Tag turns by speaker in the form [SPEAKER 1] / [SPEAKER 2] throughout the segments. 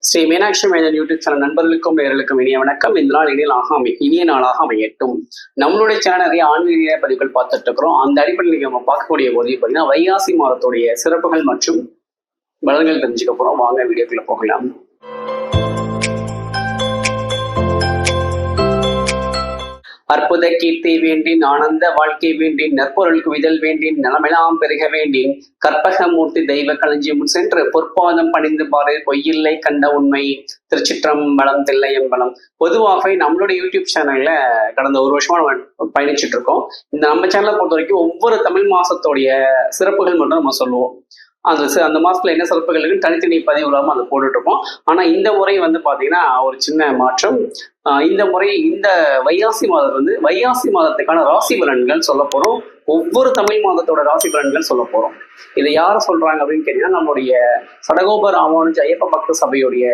[SPEAKER 1] Sri Meenakshi Menon YouTube channel நண்பர்களுக்கும் நேயர்களுக்கும் இனிய வணக்கம். இந்த நாள் இனிய நாளாக அமையட்டும். நம்மளுடைய சேனல் நிறைய ஆன்மீக பதிவுகள் பார்த்துட்டு இருக்கிறோம். அந்த அடிப்படையில் நம்ம பார்க்கக்கூடிய போது பார்த்தீங்கன்னா வைகாசி மாதத்துடைய சிறப்புகள் மற்றும் பலன்கள் தெரிஞ்சுக்க போறோம். வாங்க வீடியோக்குள்ள போகலாம். அற்புத கீர்த்தி வேண்டின், ஆனந்த வாழ்க்கை வேண்டின், நற்பொருள் குவிதல் வேண்டின், நலமெல்லாம் பெருக வேண்டின், கற்பகமூர்த்தி தெய்வ களஞ்சியம் சென்று பொற்பாதம் பணிந்து பாரு, பொய்யில்லை கண்ட உண்மை. திருச்சிற்றம்பலம் தில்லையம்பலம். பொதுவாகவே நம்மளுடைய யூடியூப் சேனல்ல கடந்த ஒரு வருஷமா நம்ம பயணிச்சுட்டு இருக்கோம். இந்த நம்ம சேனலை பொறுத்த வரைக்கும் ஒவ்வொரு தமிழ் மாசத்துடைய சிறப்புகள் மட்டும் நம்ம சொல்லுவோம். அந்த மாசத்துல என்ன சிறப்புகள் இருக்குன்னு தனித்தனி பதிவு இல்லாமல் அதை போட்டுட்டு இருப்போம். ஆனா இந்த முறை பாத்தீங்கன்னா ஒரு சின்ன மாற்றம். இந்த முறை இந்த வைகாசி மாதம் வைகாசி மாதத்துக்கான ராசி பலன்கள் சொல்ல போறோம். ஒவ்வொரு தமிழ் மாதத்தோட ராசி பலன்கள் சொல்ல போறோம். இதை யார் சொல்றாங்க அப்படின்னு கேட்டீங்கன்னா நம்மளுடைய சடகோப ராமானுஜ ஐயப்ப பக்த சபையுடைய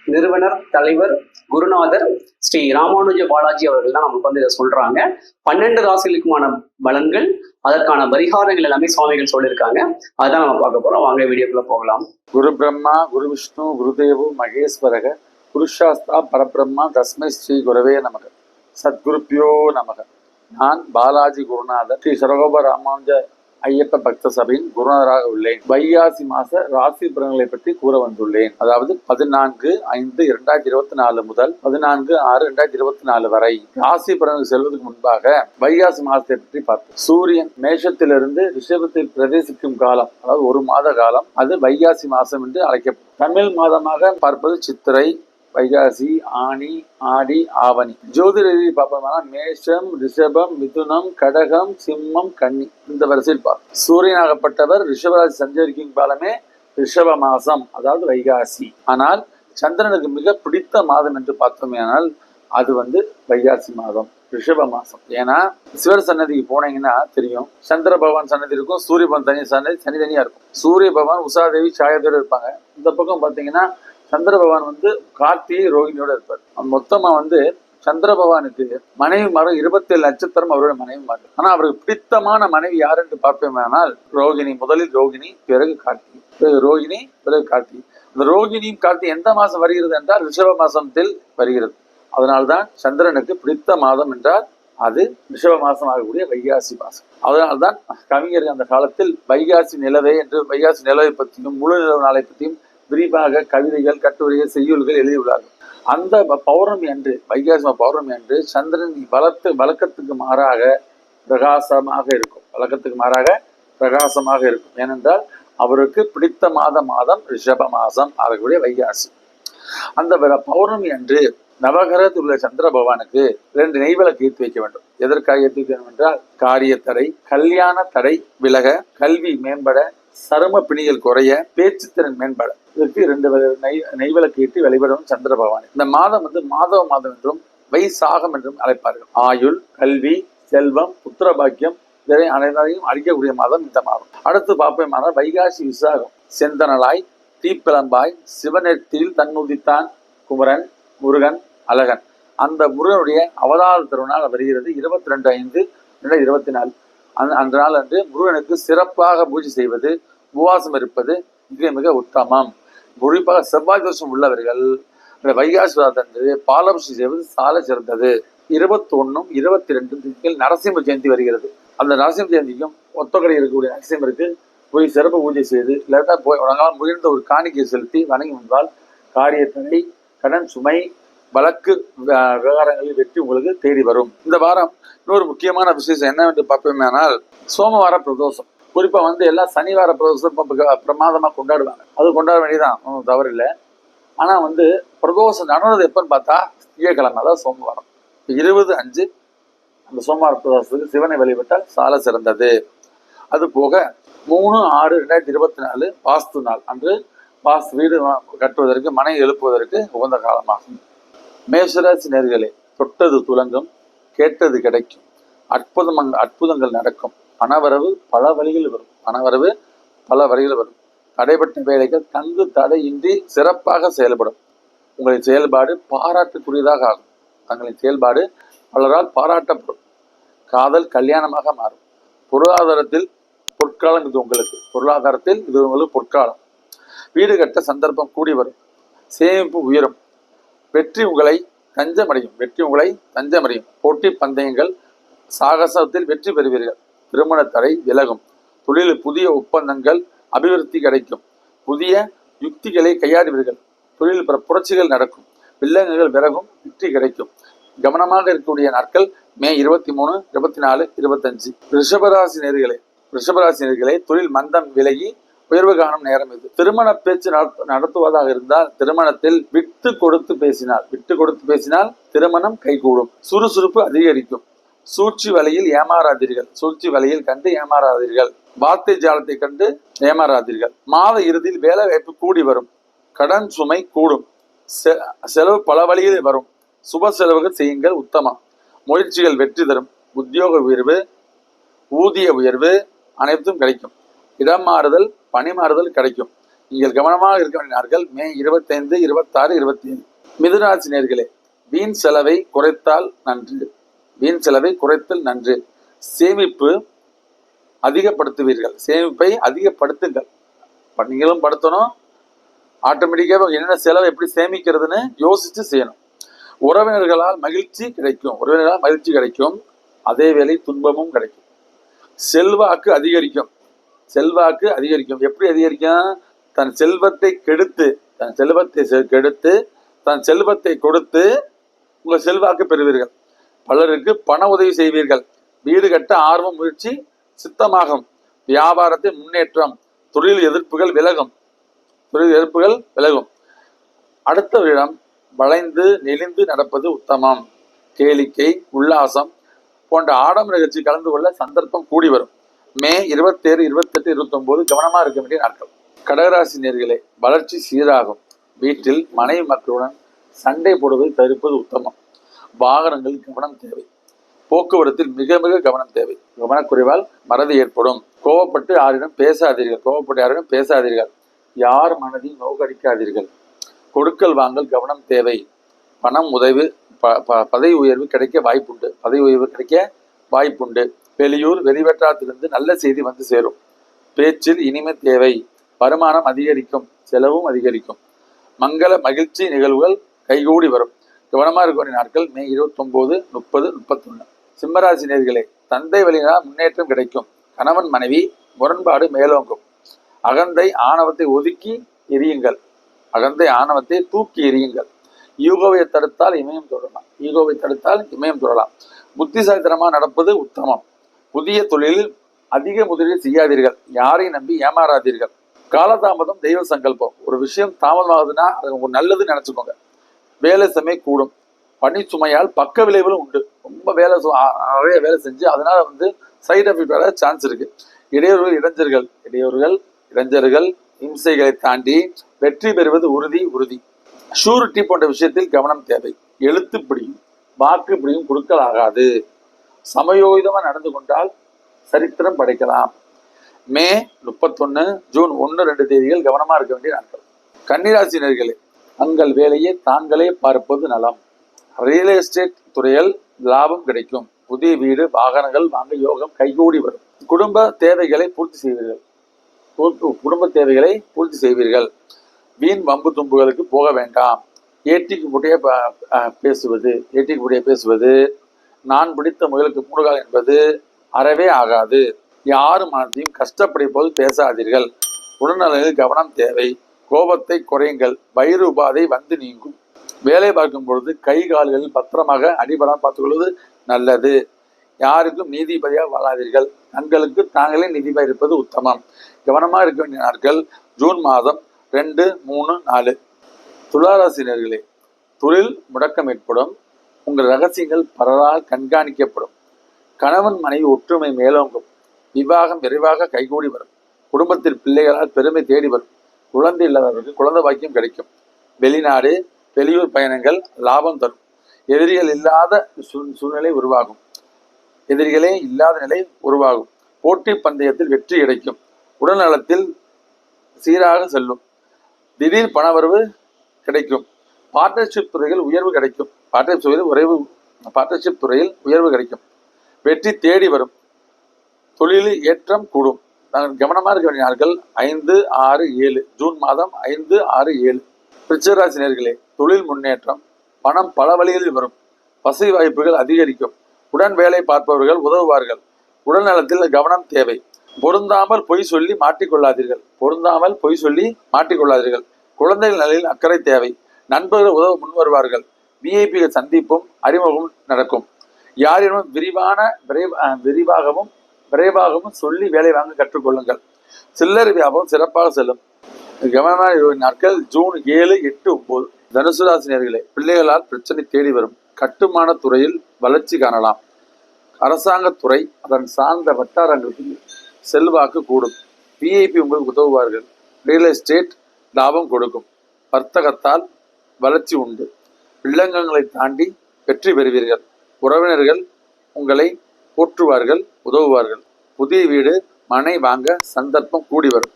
[SPEAKER 1] நிறுவனர், தலைவர், குருநாதர் ஸ்ரீ ராமானுஜ பாலாஜி அவர்கள் தான் நமக்கு இதை சொல்றாங்க. 12 ராசிகளுக்குமான பலன்கள், அதற்கான பரிகாரங்கள் எல்லாமே சுவாமிகள் சொல்லியிருக்காங்க. அதான் நம்ம பார்க்க போறோம். வாங்க வீடியோக்குள்ள போகலாம்.
[SPEAKER 2] குரு பிரம்மா, குரு விஷ்ணு, குருதேவு மகேஸ்வரக, குருஷாஸ்தா பரபிரம்மா, தஸ்மை ஸ்ரீ குரவே நமக. சத்குருப்பியோ நமக. நான் பாலாஜி குருநாதர், ஸ்ரீ சடகோப ராமானுஜ ஐயப்ப பக்த சபையின் குருநாதராக உள்ளேன். வைகாசி மாச ராசி பலன்களை பற்றி கூற வந்துள்ளேன். அதாவது 14/5/2024 முதல் 14/6/2024 வரை ராசி பலன்கள் செல்வதற்கு முன்பாக வைகாசி மாசத்தை பற்றி பார்த்தோம். சூரியன் மேஷத்திலிருந்து ரிஷபத்தில் பிரவேசிக்கும் காலம், அதாவது ஒரு மாத காலம், அது வைகாசி மாசம் என்று அழைக்கப்படும். தமிழ் மாதமாக பார்ப்பது சித்திரை, வைகாசி, ஆனி, ஆடி, ஆவணி. ஜோதிட ரீதி பார்ப்போம்னா மேஷம், ரிஷபம், மிதுனம், கடகம், சிம்மம், கன்னி, இந்த வரிசையில் பார்ப்போம். சூரியனாகப்பட்டவர் ரிஷபராசி சஞ்சரிக்கும் காலமே ரிஷப மாசம், அதாவது வைகாசி. ஆனால் சந்திரனுக்கு மிக பிடித்த மாதம் என்று பார்த்தோமேனால் அது வைகாசி மாதம், ரிஷப மாசம். ஏன்னா சிவர் சன்னதிக்கு போனீங்கன்னா தெரியும், சந்திர பகவான் சன்னதி இருக்கும், சூரிய பகவான் தனித்தனியா இருக்கும். சூரிய பகவான் உஷாதேவி சாயத்தோடு இருப்பாங்க. இந்த பக்கம் பார்த்தீங்கன்னா சந்திர பகவான் கார்த்திகை ரோகிணியோட இருப்பார். மொத்தமா சந்திர பகவானுக்கு மனைவி மாறும் 27 நட்சத்திரம் அவரோட மனைவி மாறும். ஆனா அவருக்கு பிடித்தமான மனைவி யார் என்று பார்ப்போமானால் ரோகிணி. முதலில் ரோகிணி, பிறகு கார்த்திகை, பிறகு ரோகிணி, பிறகு கார்த்திகை. இந்த ரோகிணியும் கார்த்திகை எந்த மாசம் வருகிறது என்றால் ரிஷப மாசத்தில் வருகிறது. அதனால்தான் சந்திரனுக்கு பிடித்த மாதம் என்றால் அது ரிஷப மாசம் ஆகக்கூடிய வைகாசி மாசம். அதனால்தான் கவிஞர் அந்த காலத்தில் வைகாசி நிலவே என்று வைகாசி நிலவை பற்றியும் முழு நிலவு நாளை பற்றியும் விரிவாக கவிதைகள், கட்டுரைகள், செய்யுள்கள் எழுதியுள்ளார்கள். அந்த பௌர்ணமி அன்று, வைகாசி பௌர்ணமி அன்று சந்திரன் வழக்கத்துக்கு மாறாக பிரகாசமாக இருக்கும். வழக்கத்துக்கு மாறாக பிரகாசமாக இருக்கும். ஏனென்றால் அவருக்கு பிடித்த மாதம் ரிஷப மாசம் ஆகக்கூடிய வைகாசி. அந்த பௌர்ணமி அன்று நவகிரகத்தில் உள்ள சந்திர பகவானுக்கு 2 நெய்விளக்கு ஏற்றி வைக்க வேண்டும். எதற்காக ஏற்றி வைக்க வேண்டும் என்றால் காரிய தடை, கல்யாண தடை விலக, கல்வி மேம்பட, சரும பிணிகள் குறைய, பேச்சு திறன் மேம்பட, இதற்கு 2 நெய்விளக்கு ஏற்றி வழிபடும் சந்திர பகவான். இந்த மாதம் மாதவ மாதம் என்றும் வைசாகம் என்றும் அழைப்பார்கள். ஆயுள், கல்வி, செல்வம், புத்திர பாக்கியம் இதை அனைவரையும் அழிக்கக்கூடிய மாதம் இந்த மாதம். அடுத்து பார்ப்போமானால் வைகாசி விசாகம். செந்தனலாய் தீப்பிளம்பாய் சிவநெற்றியில் தன்னுதித்தான் குமரன், முருகன், அழகன். அந்த முருகனுடைய அவதார திருநாள் வருகிறது 22/5/2024. அந்த நாள் அன்று முருகனுக்கு சிறப்பாக பூஜை செய்வது, உபவாசம் இருப்பது மிக மிக உத்தமம். குறிப்பாக செவ்வாய் தோஷம் உள்ளவர்கள் வைகாசி அன்று பாலாபிஷேகம் செய்வது சால சிறந்தது. 21, 22 நரசிம்ம ஜெயந்தி வருகிறது. அந்த நரசிம்ம ஜெயந்திக்கும் ஒத்தக்கடை இருக்கக்கூடிய நரசிம்மருக்கு போய் சிறப்பு பூஜை செய்து, இல்லாட்டா போய் முயன்ற ஒரு காணிக்கை செலுத்தி வணங்கி வந்தால் காரியத்தடை, கடன் சுமை, வழக்கு விவகாரங்களில் வெற்றி உங்களுக்கு தேடி வரும். இந்த வாரம் இன்னொரு முக்கியமான விசேஷம் என்னவென்று பார்ப்போமேனால் சோமவார பிரதோஷம். குறிப்பா எல்லாம் சனிவார பிரதோஷம் பிரமாதமா கொண்டாடுவாங்க. அது கொண்டாட வேண்டியதான், ஒன்றும் தவறு இல்லை. ஆனா பிரதோஷம் நடந்தது எப்பன்னு பார்த்தா திங்கட்கிழமை, அதாவது சோமவாரம் 20/5 அந்த சோமவார பிரதோஷத்துக்கு சிவனை வழிபட்டால் சால சிறந்தது. அது போக 3/6/2024 வாஸ்து நாள் அன்று வீடு கட்டுவதற்கு, மனை எழுப்புவதற்கு உகந்த காலமாகும். மேஷராசி நேயர்களே, தொட்டது துலங்கும், கேட்டது கிடைக்கும், அற்புதங்கள் நடக்கும், பணவரவு பல வழிகள் வரும். தடைப்பட்ட வேலைகள் தங்கு தடையின்றி சிறப்பாக செயல்படும். உங்களின் செயல்பாடு பாராட்டுக்குரியதாக ஆகும். தங்களின் செயல்பாடு பலரால் பாராட்டப்படும். காதல் கல்யாணமாக மாறும். பொருளாதாரத்தில் பொற்காலம் இது உங்களுக்கு பொற்காலம். வீடு கட்ட சந்தர்ப்பம் கூடி வரும். சேமிப்பு உயரும். வெற்றி உங்களை தஞ்சமடையும். போட்டி பந்தயங்கள் சாகசத்தில் வெற்றி பெறுவீர்கள். திருமண தடை விலகும். தொழிலில் புதிய ஒப்பந்தங்கள் அபிவிருத்தி கிடைக்கும். புதிய யுக்திகளை கையாடுவீர்கள். தொழில் புரட்சிகள் நடக்கும். வில்லங்கங்கள் விலகும். வெற்றி கிடைக்கும். கவனமாக இருக்கக்கூடிய நாட்கள் மே 23, 24, 25. ரிஷபராசி நேயர்களே தொழில் மந்தம் விலகி உயர்வு காணும் நேரம் இது. திருமண பேச்சு நடத்துவதாக இருந்தால் திருமணத்தில் விட்டு கொடுத்து பேசினால் திருமணம் கைகூடும். சுறுசுறுப்பு அதிகரிக்கும். சூழ்ச்சி வலையில் கண்டு ஏமாறாதீர்கள். வார்த்தை ஜாலத்தை கண்டு ஏமாறாதீர்கள். மாத இறுதியில் வேலை வாய்ப்பு கூடி வரும். கடன் சுமை கூடும். செலவு பல வழிகளில் வரும். சுப செலவுகள் செய்யுங்கள் உத்தமம். முயற்சிகள் வெற்றி தரும். உத்தியோக உயர்வு, ஊதிய உயர்வு அனைத்தும் கிடைக்கும். இடம் மாறுதல், பணி மாறுதல் கிடைக்கும். நீங்கள் கவனமாக இருக்க வேண்டிய நாட்கள் மே 25, 26, 27. மிதுனராசி நேயர்களே வீண் செலவை குறைத்தல் நன்று. சேமிப்பை அதிகப்படுத்துங்கள். நீங்களும் படுத்தணும். ஆட்டோமேட்டிக்காக என்ன செலவை எப்படி சேமிக்கிறதுன்னு யோசிச்சு செய்யணும். உறவினர்களால் மகிழ்ச்சி கிடைக்கும். அதே வேளை துன்பமும் கிடைக்கும். செல்வாக்கு அதிகரிக்கும். எப்படி அதிகரிக்கும்? தன் செல்வத்தை கொடுத்து உங்கள் செல்வாக்கு பெறுவீர்கள். பலருக்கு பண உதவி செய்வீர்கள். வீடு கட்ட ஆர்வம், முயற்சி சித்தமாகும். வியாபாரத்தில் முன்னேற்றம். தொழில் எதிர்ப்புகள் விலகும். அடுத்தவரிடம் வளைந்து நெளிந்து நடப்பது உத்தமம். கேளிக்கை, உல்லாசம் போன்ற ஆடம்பர நிகழ்ச்சி கலந்து கொள்ள சந்தர்ப்பம் கூடி வரும். மே 27, 28, 29 கவனமா இருக்க வேண்டிய நாட்கள். கடகராசி நேயர்களே வளர்ச்சி சீராகும். வீட்டில் மனைவி மக்களுடன் சண்டை போடுவதை தவிர்ப்பது உத்தமம். வாகனங்கள் கவனம் தேவை. போக்குவரத்தில் மிக மிக கவனம் தேவை. கவனக்குறைவால் மறதி ஏற்படும். கோவப்பட்டு யாரிடம் பேசாதீர்கள். யார் மனதையும் நோக்கடிக்காதீர்கள். கொடுக்கல் வாங்கல் கவனம் தேவை. பணம் உதவி, பதவி உயர்வு கிடைக்க வாய்ப்புண்டு. வெளியூர் வெளிவட்டாரத்திலிருந்து நல்ல செய்தி வந்து சேரும். பேச்சில் இனிமை தேவை. வருமானம் அதிகரிக்கும். செலவும் அதிகரிக்கும். மங்கள மகிழ்ச்சி நிகழ்வுகள் கைகூடி வரும். கவனமா இருக்க நாட்கள் மே 29, 30, 31. சிம்மராசி நேயர்களே தந்தை வழியினால் முன்னேற்றம் கிடைக்கும். கணவன் மனைவி முரண்பாடு மேலோங்கும். அகந்தை ஆணவத்தை தூக்கி எறியுங்கள். ஈகோவை தடுத்தால் இமயம் தொடரலாம். புத்திசாலித்தனமாக நடப்பது உத்தமம். புதிய தொழிலில் அதிக முதலீடு செய்யாதீர்கள். யாரையும் நம்பி ஏமாறாதீர்கள். காலதாமதம் தெய்வ சங்கல்பம். ஒரு விஷயம் தாமதமாகுதுன்னா அது உங்களுக்கு நல்லதுன்னு நினைச்சுக்கோங்க. வேலை சுமை கூடும். பணி சுமையால் பக்க விளைவுகளும் உண்டு. ரொம்ப நிறைய வேலை செஞ்சு அதனால சைடு எஃபெக்ட் வர சான்ஸ் இருக்கு. இடையூறுகள் இம்சைகளை தாண்டி வெற்றி பெறுவது உறுதி. ஷூரிட்டி போன்ற விஷயத்தில் கவனம் தேவை. எழுத்து பிடியும், வாக்கு பிடியும் கொடுக்கல் ஆகாது. சமயோகிதமா நடந்து கொண்டால் சரித்திரம் படைக்கலாம். மே 31, ஜூன் 1, 2 தேதிகள் கவனமா இருக்க வேண்டிய நாட்கள். கன்னிராசினர்களே தங்கள் வேலையை தாங்களே பார்ப்பது நலம். ரியல் எஸ்டேட் துறையில் லாபம் கிடைக்கும். புதிய வீடு வாகனங்கள் வாங்க யோகம் கைகூடி வரும். குடும்ப தேவைகளை பூர்த்தி செய்வீர்கள். வீண் வம்பு தும்புகளுக்கு போக வேண்டாம். ஏட்டிக்கு முட்டைய பேசுவது நான் பிடித்த முயலுக்கு மூடுகால் என்பது அறவே ஆகாது. யாரும் மனத்தையும் கஷ்டப்படும் பேசாதீர்கள். உடல்நலனில் கவனம் தேவை. கோபத்தை குறையுங்கள். வயிறு உபாதை வந்து நீங்கும். வேலை பார்க்கும் பொழுது கை கால்களில் பத்திரமாக அடிபடாமல் பார்த்துக்கொள்வது நல்லது. யாருக்கும் நீதிபதியாக வாழாதீர்கள். தங்களுக்கு தாங்களே நீதிபதி இருப்பது உத்தமம். கவனமாக இருக்க வேண்டிய நாட்கள் ஜூன் மாதம் 2, 3, 4. துளாராசினர்களே தொழில் முடக்கம் ஏற்படும். உங்கள் ரகசியங்கள் பலரால் கண்காணிக்கப்படும். கணவன் மனைவி ஒற்றுமை மேலோங்கும். விவாகம் விரைவாக கைகூடி வரும். குடும்பத்தில் பிள்ளைகளால் பெருமை தேடி வரும். குழந்தை இல்லாதவர்களுக்கு குழந்தை பாக்கியம் கிடைக்கும். வெளிநாடு வெளியூர் பயணங்கள் லாபம் தரும். எதிரிகளே இல்லாத நிலை உருவாகும். போட்டி பந்தயத்தில் வெற்றி கிடைக்கும். உடல் நலத்தில் சீராக செல்லும். திடீர் பணவரவு கிடைக்கும். பார்ட்னர்ஷிப் துறையில் உயர்வு கிடைக்கும். வெற்றி தேடி வரும். தொழிலில் ஏற்றம் கூடும். நாங்கள் கவனமாக இருக்க வேண்டிய நாட்கள் 5, 6, 7. ஜூன் மாதம் 5, 6, 7. விருச்சிகராசி நேயர்களே, தொழில் முன்னேற்றம், பணம் பல வழிகளில் வரும், வசதி வாய்ப்புகள் அதிகரிக்கும், உடன் வேலை பார்ப்பவர்கள் உதவுவார்கள், உடல் நலத்தில் கவனம் தேவை, பொருந்தாமல் பொய் சொல்லி மாட்டிக்கொள்ளாதீர்கள், குழந்தைகள் நலில் அக்கறை தேவை, நண்பர்கள் உதவ முன்வருவார்கள், விஐபிகள் சந்திப்பும் அறிமுகமும் நடக்கும், யாரிடமும் விரைவாகவும் சொல்லி வேலை வாங்க கற்றுக்கொள்ளுங்கள், சில்லறை வியாபாரம் சிறப்பாக செல்லும். கவனமான நாட்கள் ஜூன் 7, 8, 9. தனுசு ராசி நேயர்களே, பிள்ளைகளால் பிரச்சனை தேடி வரும், கட்டுமான துறையில் வளர்ச்சி காணலாம், அரசாங்கத்துறை அதன் சார்ந்த வட்டாரங்களுக்கு செல்வாக்கு கூடும், விஐபி உங்களுக்கு உதவுவார்கள், ரியல் எஸ்டேட் லாபம் கொடுக்கும், வர்த்தகத்தால் வளர்ச்சி உண்டு, வில்லங்கங்களை தாண்டி வெற்றி பெறுவீர்கள், உறவினர்கள் உங்களை போற்றுவார்கள், உதவுவார்கள், புதிய வீடு மனை வாங்க சந்தர்ப்பம் கூடி வரும்,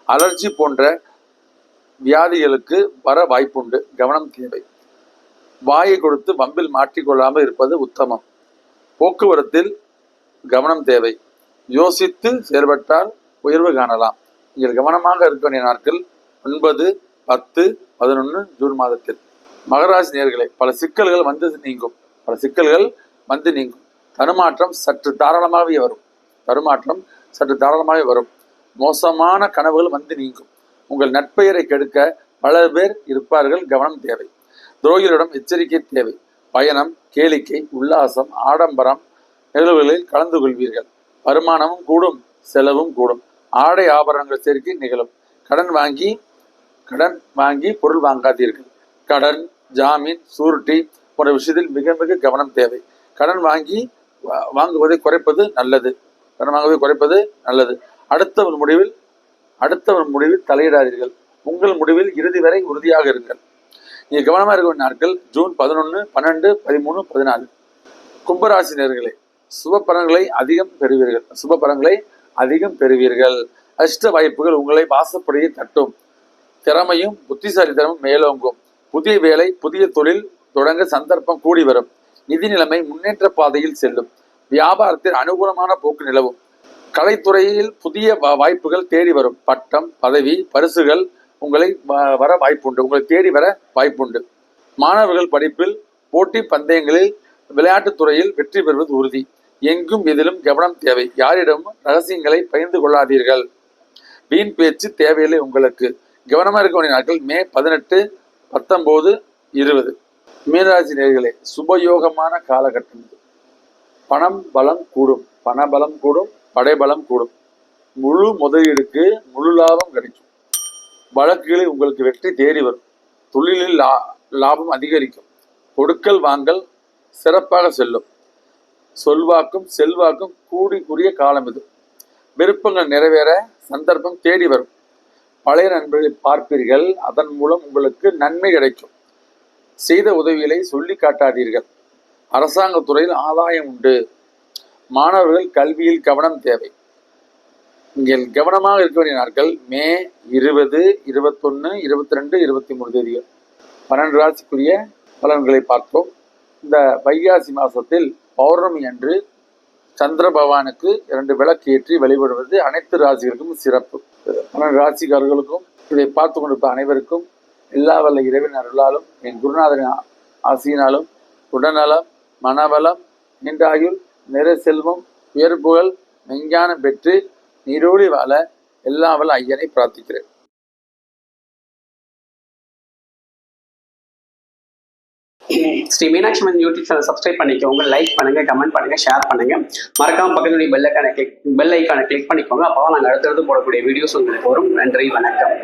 [SPEAKER 2] அலர்ஜி போன்ற வியாதிகளுக்கு வர வாய்ப்புண்டு, கவனம் தேவை, வாயை கொடுத்து வம்பில் மாற்றிக்கொள்ளாமல் இருப்பது உத்தமம், போக்குவரத்தில் கவனம் தேவை, யோசித்து செயல்பட்டால் உயர்வு காணலாம். நீங்கள் கவனமாக இருக்க வேண்டிய நாட்கள் 9, 10, 11 ஜூன் மாதத்தில். மகராசி நேயர்களே, பல சிக்கல்கள் வந்து நீங்கும், தடுமாற்றம் சற்று தாராளமாகவே வரும், மோசமான கனவுகள் வந்து நீங்கும், உங்கள் நட்பெயரை கெடுக்க பல பேர் இருப்பார்கள், கவனம் தேவை, துரோகிகளிடம் எச்சரிக்கை தேவை, பயணம், கேளிக்கை, உல்லாசம், ஆடம்பரம் நிகழ்வுகளில் கலந்து கொள்வீர்கள், வருமானமும் கூடும், செலவும் கூடும், ஆடை ஆபரணங்கள் சேர்க்கை நிகழும், கடன் வாங்கி பொருள் வாங்காதீர்கள், கடன், ஜாமீன், சூரிட்டி போன்ற விஷயத்தில் மிக மிக கவனம் தேவை, கடன் வாங்குவதை குறைப்பது நல்லது, அடுத்தவன் முடிவில் தலையிடாதீர்கள், உங்கள் முடிவில் இறுதி வரை உறுதியாக இருங்கள். நீங்கள் கவனமாக இருக்க வேண்டிய நாட்கள் ஜூன் 11, 12, 13, 14. கும்பராசி நேயர்களே, சுப பலன்களை அதிகம் பெறுவீர்கள், அஷ்ட வாய்ப்புகள் உங்களை வாசப்படியை தட்டும், திறமையும் புத்திசாலித்தனமும் மேலோங்கும், புதிய வேலை, புதிய தொழில் தொடங்க சந்தர்ப்பம் கூடி வரும், நிதி நிலைமை முன்னேற்ற பாதையில் செல்லும், வியாபாரத்தில் அனுகூலமான போக்கு நிலவும், கலைத்துறையில் புதிய வாய்ப்புகள் தேடி வரும், பட்டம், பதவி, பரிசுகள் உங்களை தேடி வர வாய்ப்புண்டு, மாணவர்கள் படிப்பில், போட்டி பந்தயங்களில், விளையாட்டுத் துறையில் வெற்றி பெறுவது உறுதி, எங்கும் இதிலும் கவனம் தேவை, யாரிடமும் ரகசியங்களை பகிர்ந்து கொள்ளாதீர்கள், வீண் பேச்சு தேவையில்லை உங்களுக்கு. கவனமாக இருக்க வேண்டிய நாட்கள் மே 18, 19, 20. மீனராசி நேயர்களே, சுபயோகமான காலகட்டம் இது, பணபலம் கூடும், படைபலம் கூடும், முழு முதலீடுக்கு முழு லாபம் கிடைக்கும், வழக்குகளில் உங்களுக்கு வெற்றி தேடி வரும், தொழிலில் லாபம் அதிகரிக்கும், கொடுக்கல் வாங்கல் சிறப்பாக செல்லும், செல்வாக்கும் கூடிய காலம் இது, விருப்பங்கள் நிறைவேற சந்தர்ப்பம் தேடி வரும், பழைய நண்பர்களை பார்ப்பீர்கள், அதன் மூலம் உங்களுக்கு நன்மை கிடைக்கும், செய்த உதவிகளை சொல்லி காட்டாதீர்கள், அரசாங்க துறையில் ஆதாயம் உண்டு, மாணவர்கள் கல்வியில் கவனம் தேவை. நீங்கள் கவனமாக இருக்க வேண்டிய நாட்கள் மே 20, 21, 22, 23 தேதிகள். 12 ராசிக்குரிய பலன்களை பார்த்தோம். இந்த வைகாசி மாதத்தில் பௌர்ணமி அன்று சந்திர பகவானுக்கு 2 விளக்கு ஏற்றி வழிபடுவது அனைத்து ராசிகளுக்கும் சிறப்பு. 12 ராசிக்காரர்களுக்கும் இதை பார்த்து கொண்டிருப்ப அனைவருக்கும் எல்லா வல்ல இறைவன் அருளாலும் என் குருநாதரின் ஆசியினாலும் உடல்நலம், மனவளம், நீண்டாயுள், நிறை செல்வம், உயர்ப்புகள், மெஞ்ஞானம் பெற்று நீரோடி வாழ எல்லா வல்ல ஐயனை பிரார்த்திக்கிறேன்.
[SPEAKER 1] Sri Meenakshi Amman YouTube channel subscribe பண்ணிக்கோங்க, லைக் பண்ணுங்க, கமெண்ட் பண்ணுங்க, ஷேர் பண்ணுங்க, மறக்காம பக்கத்துடைய பெல் ஐக்கானை கிளிக் பண்ணிக்கோங்க. அப்போ நாங்கள் அடுத்தடுத்து போடக்கூடிய வீடியோஸ் உங்களுக்கு வரும். நன்றி, வணக்கம்.